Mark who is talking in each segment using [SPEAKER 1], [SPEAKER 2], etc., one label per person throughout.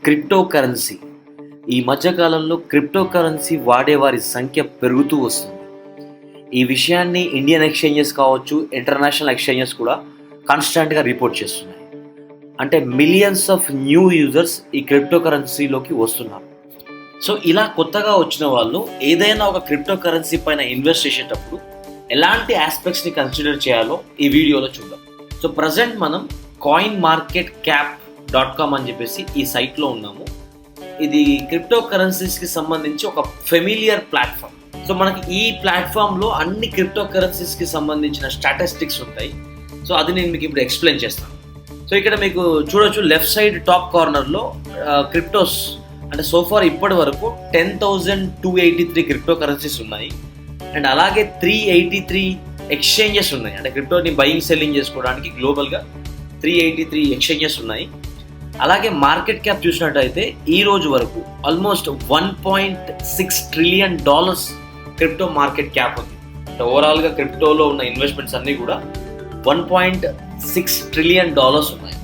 [SPEAKER 1] Crypto currency. ఈ మధ్యకాలంలో crypto currency వాడేవారి సంఖ్య పెరుగుతూ వస్తుంది. ఈ విషయాన్ని ఇండియన్ ఎక్స్చేంజెస్ కావచ్చు, ఇంటర్నేషనల్ ఎక్స్చేంజెస్ కూడా కాన్స్టాంట్గా రిపోర్ట్ చేస్తున్నాయి. అంటే మిలియన్స్ ఆఫ్ న్యూ యూజర్స్ ఈ క్రిప్టో కరెన్సీలోకి వస్తున్నారు. సో ఇలా కొత్తగా వచ్చిన వాళ్ళు ఏదైనా ఒక క్రిప్టో కరెన్సీ పైన ఇన్వెస్ట్ చేసేటప్పుడు ఎలాంటి ఆస్పెక్ట్స్ని కన్సిడర్ చేయాలో ఈ వీడియోలో చూద్దాం. సో ప్రజెంట్ మనం Coinmarketcap.com అని చెప్పేసి ఈ సైట్లో ఉన్నాము. ఇది క్రిప్టో కరెన్సీస్కి సంబంధించి ఒక ఫెమిలియర్ ప్లాట్ఫామ్. సో మనకి ఈ ప్లాట్ఫామ్లో అన్ని క్రిప్టో కరెన్సీస్కి సంబంధించిన స్టాటిస్టిక్స్ ఉంటాయి. సో అది నేను మీకు ఇప్పుడు ఎక్స్ప్లెయిన్ చేస్తాను. సో ఇక్కడ మీకు చూడొచ్చు, లెఫ్ట్ సైడ్ టాప్ కార్నర్లో క్రిప్టోస్ అంటే సోఫార్ ఇప్పటి వరకు 10,283 క్రిప్టో కరెన్సీస్ ఉన్నాయి. అండ్ అలాగే 383 ఎక్స్చేంజెస్ ఉన్నాయి. అంటే క్రిప్టోని బయింగ్ సెల్లింగ్ చేసుకోవడానికి గ్లోబల్గా 383 ఎక్స్చేంజెస్ ఉన్నాయి. అలాగే మార్కెట్ క్యాప్ చూసినట్టయితే ఈ రోజు వరకు almost $1.6 trillion crypto market cap ఉంది. అంటే ఓవరాల్గా క్రిప్టోలో ఉన్న ఇన్వెస్ట్మెంట్స్ అన్నీ కూడా $1.6 ట్రిలియన్ ఉన్నాయి.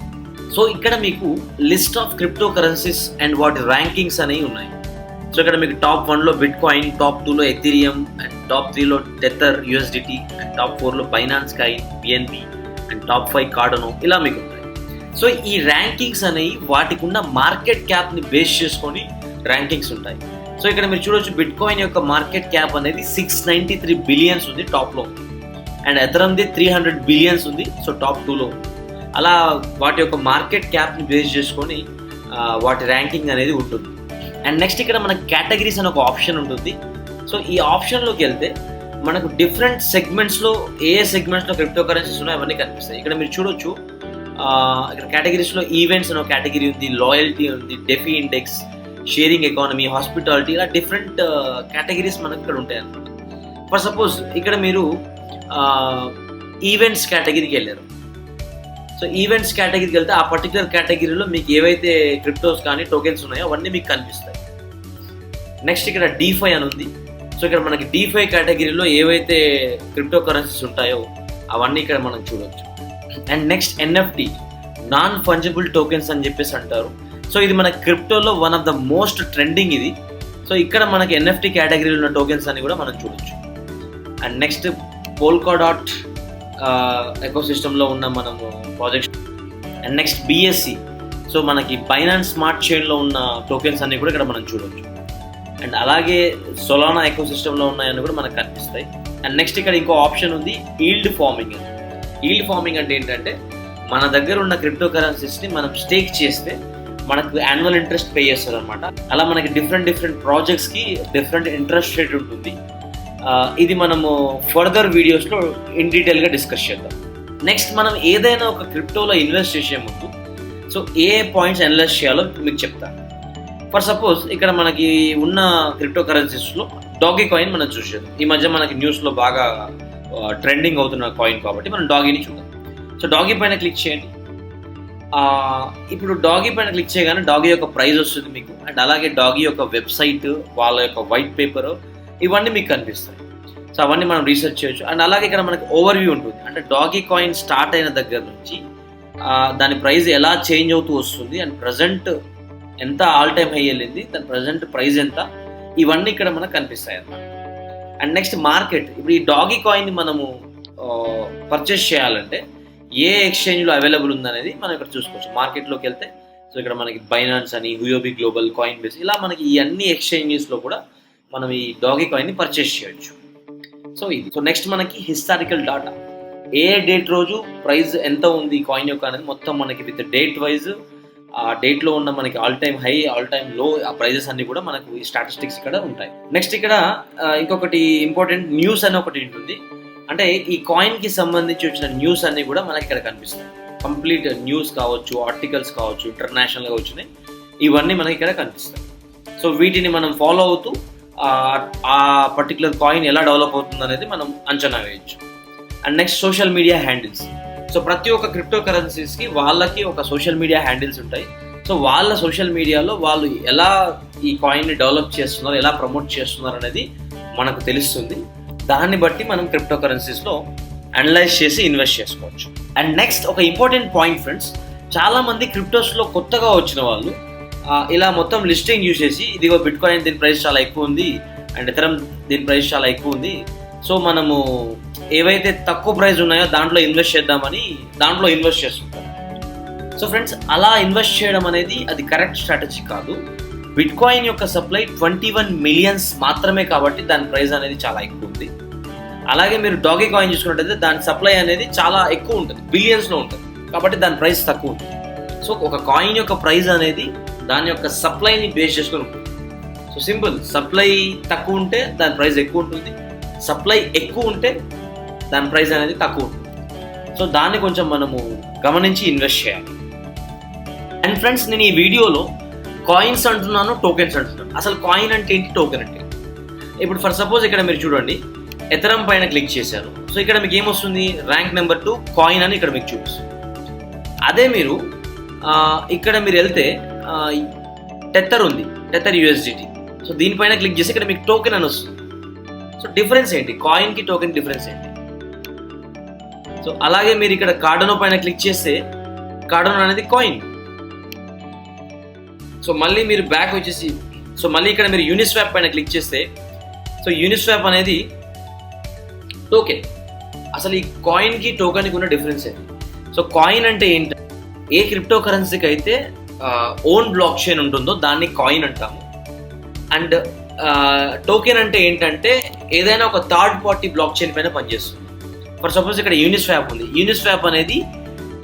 [SPEAKER 1] సో ఇక్కడ మీకు list of cryptocurrencies and వాటి ర్యాంకింగ్స్ అనేవి ఉన్నాయి. సో ఇక్కడ మీకు టాప్ 1లో బిట్ కాయిన్, టాప్ 2లో ఎథీరియం, అండ్ టాప్ 3లో టెథర్ USDT, అండ్ టాప్ 4లో Binance coin, BNB, and top 5 Cardano, ఇలా మీకు ఉంటాయి. సో ఈ ర్యాంకింగ్స్ అనేవి వాటికి ఉన్న మార్కెట్ క్యాప్ని బేస్ చేసుకొని ర్యాంకింగ్స్ ఉంటాయి. సో ఇక్కడ మీరు చూడొచ్చు, బిట్ కాయిన్ యొక్క మార్కెట్ క్యాప్ అనేది 693 బిలియన్స్ ఉంది, టాప్లో ఉంది. అండ్ ఎథరంది 300 బిలియన్స్ ఉంది, సో టాప్ 2లో ఉంది. అలా వాటి యొక్క మార్కెట్ క్యాప్ని బేస్ చేసుకొని వాటి ర్యాంకింగ్ అనేది ఉంటుంది. అండ్ నెక్స్ట్ ఇక్కడ మనకి కేటగిరీస్ అని ఒక ఆప్షన్ ఉంటుంది. సో ఈ ఆప్షన్లోకి వెళ్తే మనకు డిఫరెంట్ సెగ్మెంట్స్లో ఏ సెగ్మెంట్స్లో క్రిప్టో కరెన్సీస్ ఉన్నాయో అవన్నీ కనిపిస్తాయి. ఇక్కడ మీరు చూడొచ్చు, ఇక్కడ కేటగిరీస్లో ఈవెంట్స్ అనే కేటగిరీ ఉంది, లాయల్టీ ఉంది, DeFi index, sharing economy, hospitality, ఇలా డిఫరెంట్ కేటగిరీస్ మనకు ఇక్కడ ఉంటాయి అన్నమాట. ఫర్ సపోజ్ ఇక్కడ మీరు ఈవెంట్స్ కేటగిరీకి వెళ్ళారు. సో ఈవెంట్స్ కేటగిరీకి వెళ్తే ఆ పర్టికులర్ కేటగిరీలో మీకు ఏవైతే క్రిప్టోస్ కానీ టోకెన్స్ ఉన్నాయో అవన్నీ మీకు కనిపిస్తాయి. నెక్స్ట్ ఇక్కడ DeFi అని ఉంది. సో ఇక్కడ మనకి DeFi కేటగిరీలో ఏవైతే క్రిప్టో కరెన్సీస్ ఉంటాయో అవన్నీ ఇక్కడ మనం చూడవచ్చు. And next NFT, non fungible tokens అని చెప్పేసి అంటారు. సో ఇది మన క్రిప్టోలో one of the most trending ఇది. సో ఇక్కడ మనకి NFT కేటగిరీలో ఉన్న టోకెన్స్ అని కూడా మనం చూడొచ్చు. అండ్ నెక్స్ట్ Polkadot ఎకోసిస్టంలో ఉన్న మనము projects. And next BSC, so మనకి బైనాన్స్ స్మార్ట్ చైన్లో ఉన్న టోకెన్స్ అన్ని కూడా ఇక్కడ మనం చూడవచ్చు. అండ్ అలాగే సొలానా ఎకోసిస్టంలో ఉన్నాయని కూడా మనకు కనిపిస్తాయి. అండ్ నెక్స్ట్ ఇక్కడ ఇంకో ఆప్షన్ ఉంది, ఈల్డ్ ఫార్మింగ్. ఈల్డ్ ఫార్మింగ్ అంటే ఏంటంటే మన దగ్గర ఉన్న క్రిప్టో కరెన్సీస్ని మనం స్టేక్ చేస్తే మనకు యాన్యువల్ ఇంట్రెస్ట్ పే చేస్తారు అనమాట. అలా మనకి డిఫరెంట్ ప్రాజెక్ట్స్కి డిఫరెంట్ ఇంట్రెస్ట్ రేట్ ఉంటుంది. ఇది మనము ఫర్దర్ వీడియోస్లో ఇన్ డీటెయిల్గా డిస్కస్ చేద్దాం. నెక్స్ట్ మనం ఏదైనా ఒక క్రిప్టోలో ఇన్వెస్ట్ చేసే ముందు సో ఏ పాయింట్స్ అనలైజ్ చేయాలో మీకు చెప్తాను. ఫర్ సపోజ్ ఇక్కడ మనకి ఉన్న క్రిప్టో కరెన్సీస్లో డాగీ కాయిన్ మనం చూసేది. ఈ మధ్య మనకి న్యూస్లో బాగా ట్రెండింగ్ అవుతున్న కాయిన్ కాబట్టి మనం డాగీని చూద్దాం. సో డాగీ పైన క్లిక్ చేయండి. ఇప్పుడు డాగీ పైన క్లిక్ చేయగానే డాగీ యొక్క ప్రైస్ వస్తుంది మీకు. అండ్ అలాగే డాగీ యొక్క వెబ్సైట్, వాళ్ళ యొక్క వైట్ పేపర్, ఇవన్నీ మీకు కనిపిస్తాయి. సో అవన్నీ మనం రీసెర్చ్ చేయొచ్చు. అండ్ అలాగే ఇక్కడ మనకి ఓవర్వ్యూ ఉంటుంది. అంటే డాగీ కాయిన్ స్టార్ట్ అయిన దగ్గర నుంచి దాని ప్రైస్ ఎలా చేంజ్ అవుతూ వస్తుంది, అండ్ ప్రజెంట్ ఎంత ఆల్ టైమ్ హై వెళ్ళింది, దాని ప్రజెంట్ ప్రైస్ ఎంత, ఇవన్నీ ఇక్కడ మనకు కనిపిస్తాయి అన్నమాట. And next market. ఇప్పుడు ఈ డాగీ కాయిన్ని మనము పర్చేస్ చేయాలంటే ఏ ఎక్స్చేంజ్లో అవైలబుల్ ఉందనేది మనం ఇక్కడ చూసుకోవచ్చు. మార్కెట్లోకి వెళ్తే సో ఇక్కడ మనకి బైనాన్స్ అని, హుయోబీ గ్లోబల్, కాయిన్ బేస్, ఇలా మనకి ఈ అన్ని ఎక్స్చేంజెస్లో కూడా మనం ఈ డాగీ కాయిన్ని పర్చేస్ చేయొచ్చు. సో ఇది. సో నెక్స్ట్ మనకి హిస్టారికల్ డాటా, ఏ డేట్ రోజు ప్రైస్ ఎంత ఉంది కాయిన్ యొక్క అనేది మొత్తం మనకి విత్ డేట్ వైజ్, ఆ డేట్లో ఉన్న మనకి all time high, all time లో, ఆ ప్రైజెస్ అన్ని కూడా మనకు ఈ స్టాటిస్టిక్స్ ఇక్కడ ఉంటాయి. నెక్స్ట్ ఇక్కడ ఇంకొకటి ఇంపార్టెంట్ న్యూస్ అని ఒకటి ఉంటుంది. అంటే ఈ కాయిన్కి సంబంధించి వచ్చిన న్యూస్ అన్ని కూడా మనకి ఇక్కడ కనిపిస్తాయి. కంప్లీట్ న్యూస్ కావచ్చు, ఆర్టికల్స్ కావచ్చు, ఇంటర్నేషనల్గా వచ్చినాయి, ఇవన్నీ మనకి ఇక్కడ కనిపిస్తాయి. సో వీటిని మనం ఫాలో అవుతూ ఆ పర్టికులర్ కాయిన్ ఎలా డెవలప్ అవుతుంది అనేది మనం అంచనా వేయచ్చు. And next social media handles. So ప్రతి ఒక్క క్రిప్టో కరెన్సీస్కి వాళ్ళకి ఒక సోషల్ మీడియా హ్యాండిల్స్ ఉంటాయి. సో వాళ్ళ సోషల్ మీడియాలో వాళ్ళు ఎలా ఈ కాయిన్ని డెవలప్ చేస్తున్నారు, ఎలా ప్రమోట్ చేస్తున్నారు అనేది మనకు తెలుస్తుంది. దాన్ని బట్టి మనం క్రిప్టో కరెన్సీస్లో అనలైజ్ చేసి ఇన్వెస్ట్ చేసుకోవచ్చు. అండ్ నెక్స్ట్ ఒక ఇంపార్టెంట్ పాయింట్ ఫ్రెండ్స్, చాలామంది క్రిప్టోస్లో కొత్తగా వచ్చిన వాళ్ళు ఇలా మొత్తం లిస్టింగ్ చూసేసి ఇదిగో బిట్ కాయిన్ దీని ప్రైస్ చాలా ఎక్కువ ఉంది అండ్ ఎథెరియం దీని ప్రైస్ చాలా ఎక్కువ ఉంది, సో మనము ఏవైతే తక్కువ ప్రైస్ ఉన్నాయో దాంట్లో ఇన్వెస్ట్ చేద్దామని దాంట్లో ఇన్వెస్ట్ చేస్తుంటారు. సో ఫ్రెండ్స్, అలా ఇన్వెస్ట్ చేయడం అనేది అది కరెక్ట్ స్ట్రాటజీ కాదు. బిట్ కాయిన్ యొక్క సప్లై 21 మిలియన్స్ మాత్రమే కాబట్టి దాని ప్రైస్ అనేది చాలా ఎక్కువ ఉంది. అలాగే మీరు డాగీ కాయిన్ చూసుకున్నట్టయితే దాని సప్లై అనేది చాలా ఎక్కువ ఉంటుంది, బిలియన్స్లో ఉంటుంది కాబట్టి దాని ప్రైస్ తక్కువ ఉంటుంది. సో ఒక కాయిన్ యొక్క ప్రైస్ అనేది దాని యొక్క సప్లైని బేస్ చేసుకొని ఉంటుంది. సో సింపుల్, సప్లై తక్కువ ఉంటే దాని ప్రైస్ ఎక్కువ ఉంటుంది, సప్లై ఎక్కువ ఉంటే దాని ప్రైస్ అనేది తక్కువ ఉంటుంది. సో దాన్ని కొంచెం మనము గమనించి ఇన్వెస్ట్ చేయాలి. అండ్ ఫ్రెండ్స్, నేను ఈ వీడియోలో కాయిన్స్ అంటున్నాను, టోకెన్స్ అంటున్నాను. అసలు కాయిన్ అంటే ఏంటి, టోకెన్ అంటే ఇప్పుడు ఫర్ సపోజ్ ఇక్కడ మీరు చూడండి, ఎథెరియం పైన క్లిక్ చేశారు. సో ఇక్కడ మీకు ఏమొస్తుంది, ర్యాంక్ నెంబర్ 2 కాయిన్ అని ఇక్కడ మీకు చూపిస్తుంది. అదే మీరు ఇక్కడ మీరు వెళ్తే టెథర్ ఉంది, టెథర్ USDT. సో దీనిపైన క్లిక్ చేసి ఇక్కడ మీకు టోకెన్ అని వస్తుంది. సో డిఫరెన్స్ ఏంటి, కాయిన్కి టోకెన్ డిఫరెన్స్ ఏంటి? సో అలాగే మీరు ఇక్కడ కార్డనో పైన క్లిక్ చేస్తే కార్డనో అనేది కాయిన్. సో మళ్ళీ మీరు బ్యాక్ వచ్చేసి సో మళ్ళీ ఇక్కడ మీరు యూనిస్వాప్ పైన క్లిక్ చేస్తే సో యూనిస్వాప్ అనేది టోకెన్. అసలు ఈ కాయిన్కి టోకెన్కి ఉన్న డిఫరెన్స్ ఏంటి? సో కాయిన్ అంటే ఏంటి, ఏ క్రిప్టో కరెన్సీకి అయితే ఓన్ బ్లాక్ చైన్ ఉంటుందో దాన్ని కాయిన్ అంటాము. అండ్ టోకెన్ అంటే ఏంటంటే ఏదైనా ఒక థర్డ్ పార్టీ బ్లాక్ చైన్ పైన పనిచేస్తుంది. ఫర్ సపోజ్ ఇక్కడ యూనిస్వాప్ ఉంది, యూనిస్వాప్ అనేది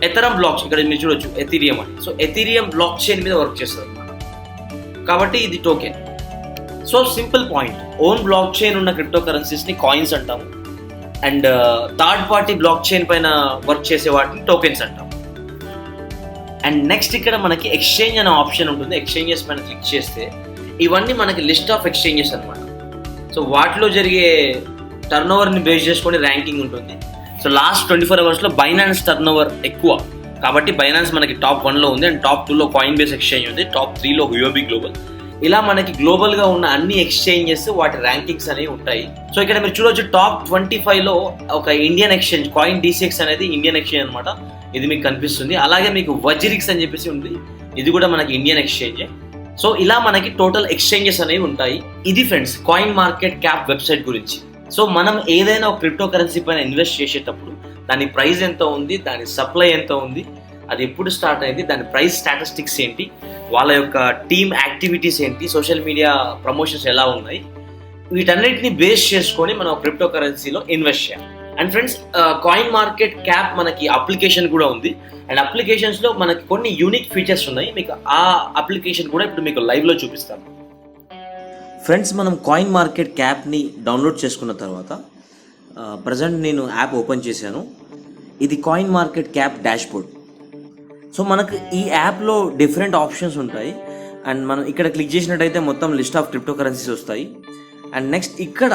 [SPEAKER 1] ఎథెరియం బ్లాక్, ఇక్కడ మీరు చూడొచ్చు ఎథీరియం అని. సో ఎథీరియం బ్లాక్ చైన్ మీద వర్క్ చేస్తుంది కాబట్టి ఇది token. So simple point, own block chain ఉన్న క్రిప్టో కరెన్సీస్ని కాయిన్స్ అంటాము, and third party block chain పైన వర్క్ చేసే వాటిని టోకెన్స్ అంటాం. అండ్ నెక్స్ట్ ఇక్కడ మనకి ఎక్స్చేంజ్ అనే ఆప్షన్ ఉంటుంది. ఎక్స్చేంజెస్ పైన క్లిక్ చేస్తే ఇవన్నీ మనకి లిస్ట్ ఆఫ్ ఎక్స్చేంజెస్ అనమాట. సో వాటిలో జరిగే టర్న్ ఓవర్ని బేస్ చేసుకొని ర్యాంకింగ్ ఉంటుంది. సో లాస్ట్ 24 అవర్స్లో బైనాన్స్ టర్న్ ఓవర్ ఎక్కువ కాబట్టి బైనాన్స్ మనకి టాప్ 1లో ఉంది, అండ్ టాప్ 2లో కాయిన్ బేస్ ఎక్స్చేంజ్ ఉంది, టాప్ 3లో హ్యూయోబీ గ్లోబల్. ఇలా మనకి గ్లోబల్గా ఉన్న అన్ని ఎక్స్చేంజెస్ వాటి ర్యాంకింగ్స్ అనేవి ఉంటాయి. సో ఇక్కడ మీరు చూడవచ్చు టాప్ 25లో ఒక ఇండియన్ ఎక్స్చేంజ్ కాయిన్ DCX అనేది ఇండియన్ ఎక్స్చేంజ్ అనమాట, ఇది మీకు కనిపిస్తుంది. అలాగే మీకు వజ్రిక్స్ అని చెప్పేసి ఉంది, ఇది కూడా మనకి ఇండియన్ ఎక్స్చేంజ్. సో ఇలా మనకి టోటల్ ఎక్స్చేంజెస్ అనేవి ఉంటాయి. ఇది friends coin market cap website గురించి. సో మనం ఏదైనా ఒక క్రిప్టో కరెన్సీ పైన ఇన్వెస్ట్ చేసేటప్పుడు దాని ప్రైస్ ఎంత ఉంది, దాని సప్లై ఎంత ఉంది, అది ఎప్పుడు స్టార్ట్ అయింది, దాని ప్రైస్ స్టాటిస్టిక్స్ ఏంటి, వాళ్ళ యొక్క టీమ్ యాక్టివిటీస్ ఏంటి, సోషల్ మీడియా ప్రమోషన్స్ ఎలా ఉన్నాయి, వీటన్నిటిని బేస్ చేసుకొని మనం క్రిప్టో కరెన్సీలో ఇన్వెస్ట్ చేయాలి. And friends, coin market cap మనకి అప్లికేషన్ కూడా ఉంది, అండ్ అప్లికేషన్స్లో మనకి కొన్ని యూనిక్ ఫీచర్స్ ఉన్నాయి. మీకు ఆ అప్లికేషన్ కూడా ఇప్పుడు మీకు లైవ్లో చూపిస్తాను. ఫ్రెండ్స్, మనం కాయిన్ మార్కెట్ క్యాప్ని డౌన్లోడ్ చేసుకున్న తర్వాత ప్రజెంట్ నేను యాప్ ఓపెన్ చేశాను. ఇది coin market cap dashboard. So మనకు ఈ యాప్లో డిఫరెంట్ ఆప్షన్స్ ఉంటాయి, అండ్ మనం ఇక్కడ క్లిక్ చేసినట్టయితే మొత్తం లిస్ట్ ఆఫ్ క్రిప్టో కరెన్సీస్ వస్తాయి. అండ్ నెక్స్ట్ ఇక్కడ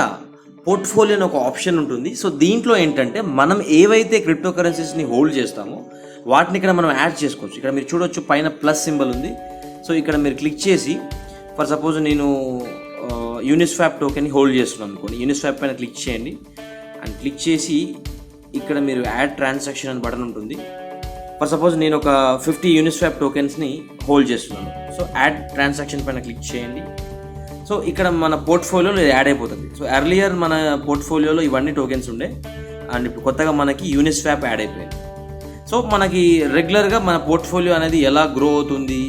[SPEAKER 1] పోర్ట్ఫోలియో అని ఒక ఆప్షన్ ఉంటుంది. సో దీంట్లో ఏంటంటే మనం ఏవైతే క్రిప్టో కరెన్సీస్ని హోల్డ్ చేస్తామో వాటిని ఇక్కడ మనం యాడ్ చేసుకోవచ్చు. ఇక్కడ మీరు చూడొచ్చు పైన ప్లస్ సింబల్ ఉంది. సో ఇక్కడ మీరు క్లిక్ చేసి ఫర్ సపోజ్ నేను యూనిస్వాప్ టోకెన్ని హోల్డ్ చేస్తున్నాను అనుకోండి, యూనిస్వాప్ పైన క్లిక్ చేయండి. అండ్ క్లిక్ చేసి ఇక్కడ మీరు యాడ్ ట్రాన్సాక్షన్ అని బటన్ ఉంటుంది. ఫర్ సపోజ్ నేను ఒక 50 యూనిస్వాప్ టోకెన్స్ని హోల్డ్ చేస్తున్నాను. సో యాడ్ ట్రాన్సాక్షన్ పైన క్లిక్ చేయండి. సో ఇక్కడ మన పోర్ట్ఫోలియోలో ఇది యాడ్ అయిపోతుంది. సో ఎర్లియర్ మన పోర్ట్ఫోలియోలో ఇవన్నీ టోకెన్స్ ఉండే, అండ్ ఇప్పుడు కొత్తగా మనకి యూనిస్వాప్ యాడ్ అయిపోయింది. సో మనకి రెగ్యులర్గా మన పోర్ట్ఫోలియో అనేది ఎలా గ్రో అవుతుంది,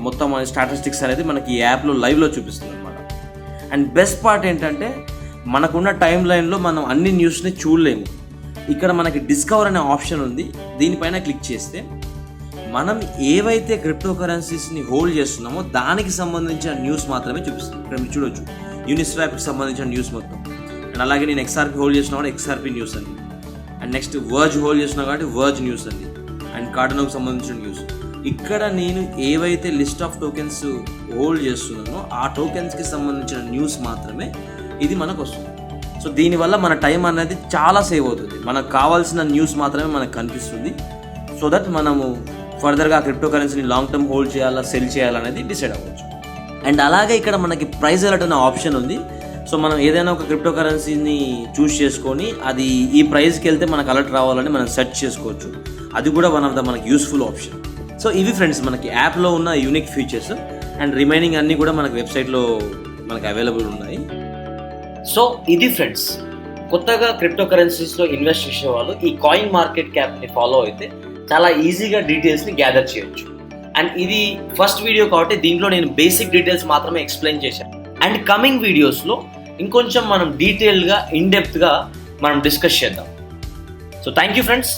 [SPEAKER 1] మొత్తం మన స్టాటిస్టిక్స్ అనేది మనకి ఈ యాప్లో లైవ్లో చూపిస్తుంది అనమాట. అండ్ బెస్ట్ పార్ట్ ఏంటంటే మనకున్న టైం లైన్లో మనం అన్ని న్యూస్ని చూడలేము. ఇక్కడ మనకి డిస్కవర్ అనే ఆప్షన్ ఉంది, దీనిపైన క్లిక్ చేస్తే మనం ఏవైతే క్రిప్టో కరెన్సీస్ని హోల్డ్ చేస్తున్నామో దానికి సంబంధించిన న్యూస్ మాత్రమే చూపిస్తుంది. ఇక్కడ మీరు చూడొచ్చు యూనిస్వాప్కి సంబంధించిన న్యూస్ మొత్తం. అండ్ అలాగే నేను XRP హోల్డ్ చేసిన కూడా XRP న్యూస్ అండి. అండ్ నెక్స్ట్ వర్జ్ హోల్డ్ చేస్తున్నా కాబట్టి వర్జ్ న్యూస్ అండి. అండ్ కార్డనోకి సంబంధించిన న్యూస్. ఇక్కడ నేను ఏవైతే లిస్ట్ ఆఫ్ టోకెన్స్ హోల్డ్ చేస్తున్నానో ఆ టోకెన్స్కి సంబంధించిన న్యూస్ మాత్రమే ఇది మనకు వస్తుంది. సో దీనివల్ల మన టైం అనేది చాలా సేవ్ అవుతుంది. మనకు కావాల్సిన న్యూస్ మాత్రమే మనకు కనిపిస్తుంది. సో దట్ మనము ఫర్దర్గా క్రిప్టో కరెన్సీని లాంగ్ టర్మ్ హోల్డ్ చేయాలా, సెల్ చేయాలనేది డిసైడ్ అవ్వచ్చు. అండ్ అలాగే ఇక్కడ మనకి ప్రైస్ అలర్ట్ అనే ఆప్షన్ ఉంది. సో మనం ఏదైనా ఒక క్రిప్టో కరెన్సీని చూస్ చేసుకొని అది ఈ ప్రైస్కి వెళ్తే మనకు అలర్ట్ రావాలని మనం సెర్చ్ చేసుకోవచ్చు. అది కూడా వన్ ఆఫ్ ద మనకి యూస్ఫుల్ ఆప్షన్. సో ఇవి ఫ్రెండ్స్ మనకి యాప్లో ఉన్న యూనిక్ ఫీచర్స్.
[SPEAKER 2] అండ్ రిమైనింగ్ అన్నీ కూడా మనకు వెబ్సైట్లో మనకు అవైలబుల్ ఉన్నాయి.
[SPEAKER 1] సో ఇది ఫ్రెండ్స్, కొత్తగా క్రిప్టో కరెన్సీస్లో ఇన్వెస్ట్ చేసే వాళ్ళు ఈ కాయిన్ మార్కెట్ క్యాప్ని ఫాలో అయితే చాలా ఈజీగా డీటెయిల్స్ని గ్యాదర్ చేయొచ్చు. అండ్ ఇది ఫస్ట్ వీడియో కాబట్టి దీంట్లో నేను బేసిక్ డీటెయిల్స్ మాత్రమే ఎక్స్ప్లెయిన్ చేశాను. అండ్ కమింగ్ వీడియోస్లో ఇంకొంచెం మనం డీటెయిల్గా ఇన్డెప్త్గా మనం డిస్కస్ చేద్దాం. So thank you friends.